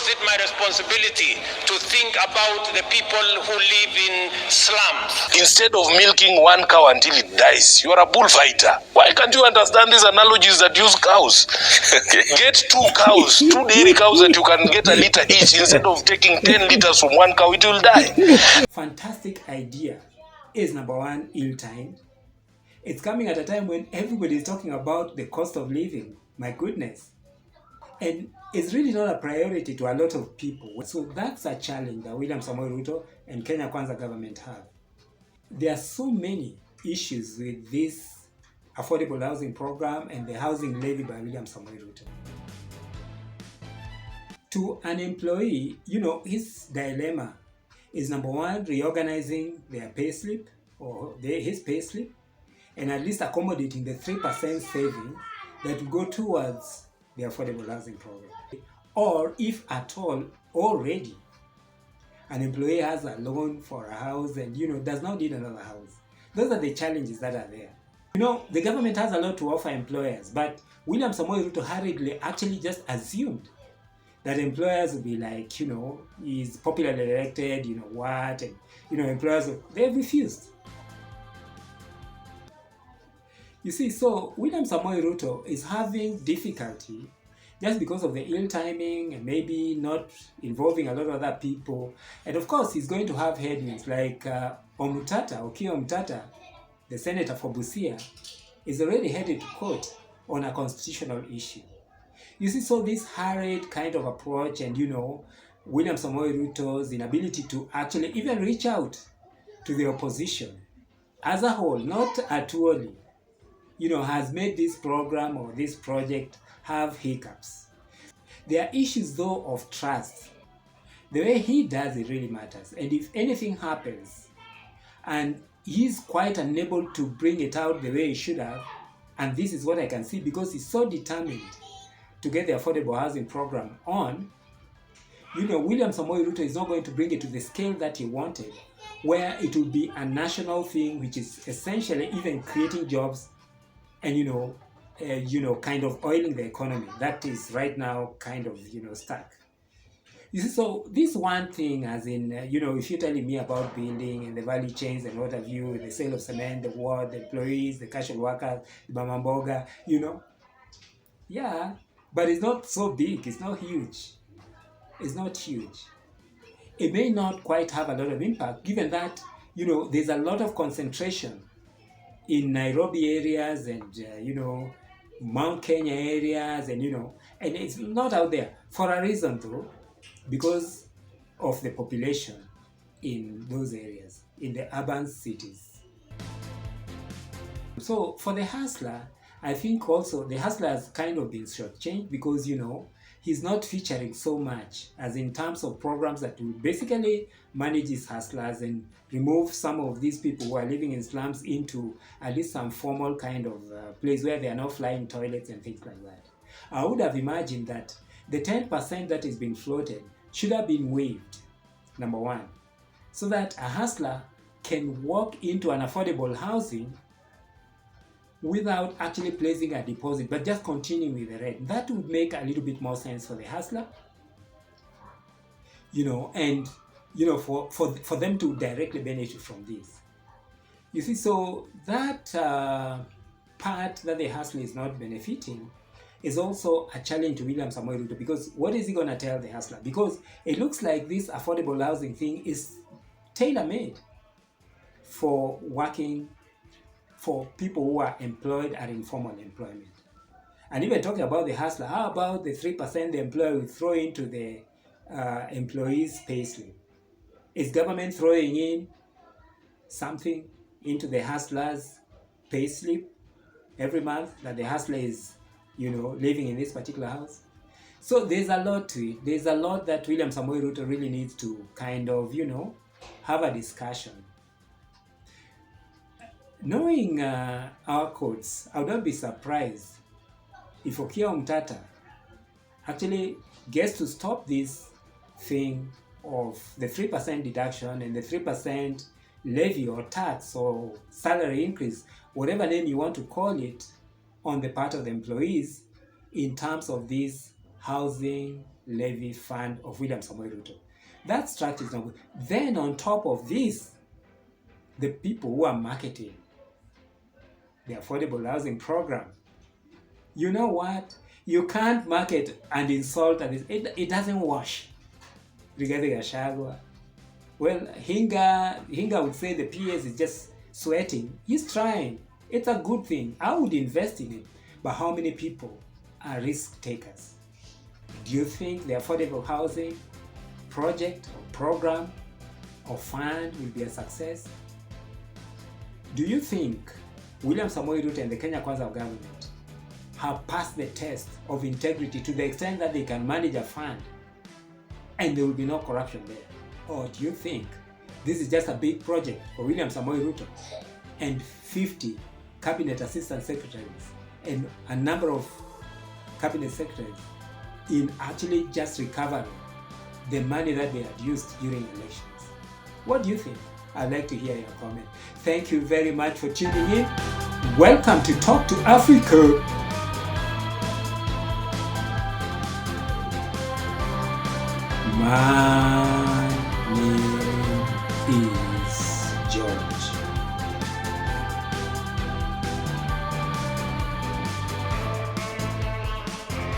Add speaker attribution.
Speaker 1: is it my responsibility to think about the people who live in slums?
Speaker 2: Instead of milking one cow until it dies, you are a bullfighter. Why can't you understand these analogies that use cows? Get 2 cows, 2 dairy cows that you can get a liter each. Instead of taking 10 liters from one cow, it will die.
Speaker 3: Fantastic idea is number one, ill-timed. It's coming at a time when everybody is talking about the cost of living. My goodness. And it's really not a priority to a lot of people. So that's a challenge that William Samoe Ruto and Kenya Kwanza government have. There are so many issues with this affordable housing program and the housing levy by William Samoe Ruto. To an employee, his dilemma is number one, reorganizing their payslip or his payslip and at least accommodating the 3% saving that will go towards the affordable housing program. Or if at all, already an employee has a loan for a house and does not need another house. Those are the challenges that are there. The government has a lot to offer employers, but William Samoe Ruto hurriedly actually just assumed that employers will be like, he's popularly elected, and employers, they refused. You see, so William Samoe Ruto is having difficulty just because of the ill timing and maybe not involving a lot of other people. And of course, he's going to have headwinds like Okiya Omtata, the senator for Busia, is already headed to court on a constitutional issue. You see, so this hurried kind of approach and, William Samoe Ruto's inability to actually even reach out to the opposition as a whole, not Atwoli, has made this program or this project have hiccups. There are issues though of trust. The way he does it really matters. And if anything happens and he's quite unable to bring it out the way he should have, and this is what I can see because he's so determined to get the affordable housing program on, William Samoe Ruto is not going to bring it to the scale that he wanted, where it will be a national thing, which is essentially even creating jobs and, kind of oiling the economy. That is right now kind of, stuck. You see, so this one thing, as in, if you're telling me about building and the value chains and what have you, the sale of cement, the ward, the employees, the casual workers, the Bamamboga, yeah, but it's not so big, it's not huge. It's not huge. It may not quite have a lot of impact, given that, there's a lot of concentration in Nairobi areas and, Mount Kenya areas and, and it's not out there for a reason though, because of the population in those areas, in the urban cities. So for the hustler, I think also the hustler has kind of been shortchanged because, he's not featuring so much as in terms of programs that will basically manage his hustlers and remove some of these people who are living in slums into at least some formal kind of place where there are no flying toilets and things like that. I would have imagined that the 10% that is being floated should have been waived, number one, so that a hustler can walk into an affordable housing without actually placing a deposit, but just continuing with the rent. That would make a little bit more sense for the hustler, and, for them to directly benefit from this. You see, so that part that the hustler is not benefiting is also a challenge to William Samoe Ruto, because what is he going to tell the hustler? Because it looks like this affordable housing thing is tailor-made for people who are employed at informal employment. And even talking about the hustler, how about the 3% the employer will throw into the employee's payslip? Is government throwing in something into the hustler's payslip every month that the hustler is, living in this particular house? So there's a lot to it. There's a lot that William Samoe Ruto really needs to kind of, have a discussion. Knowing our courts, I would not be surprised if Okiya Omtata actually gets to stop this thing of the 3% deduction and the 3% levy or tax or salary increase, whatever name you want to call it, on the part of the employees in terms of this housing levy fund of William Samoe Ruto. That structure is not good. Then on top of this, the people who are marketing the affordable housing program, you know what? You can't market and insult at this. It doesn't wash. Regarding Gachagua, well, Hinga would say the PS is just sweating. He's trying. It's a good thing. I would invest in it. But how many people are risk takers? Do you think the affordable housing project or program or fund will be a success? Do you think William Samoe Ruto and the Kenya Kwanza government have passed the test of integrity to the extent that they can manage a fund and there will be no corruption there? Or do you think this is just a big project for William Samoe Ruto and 50 cabinet assistant secretaries and a number of cabinet secretaries in actually just recovering the money that they had used during elections? What do you think? I'd like to hear your comment. Thank you very much for tuning in. Welcome to Talk to Africa. My name is George.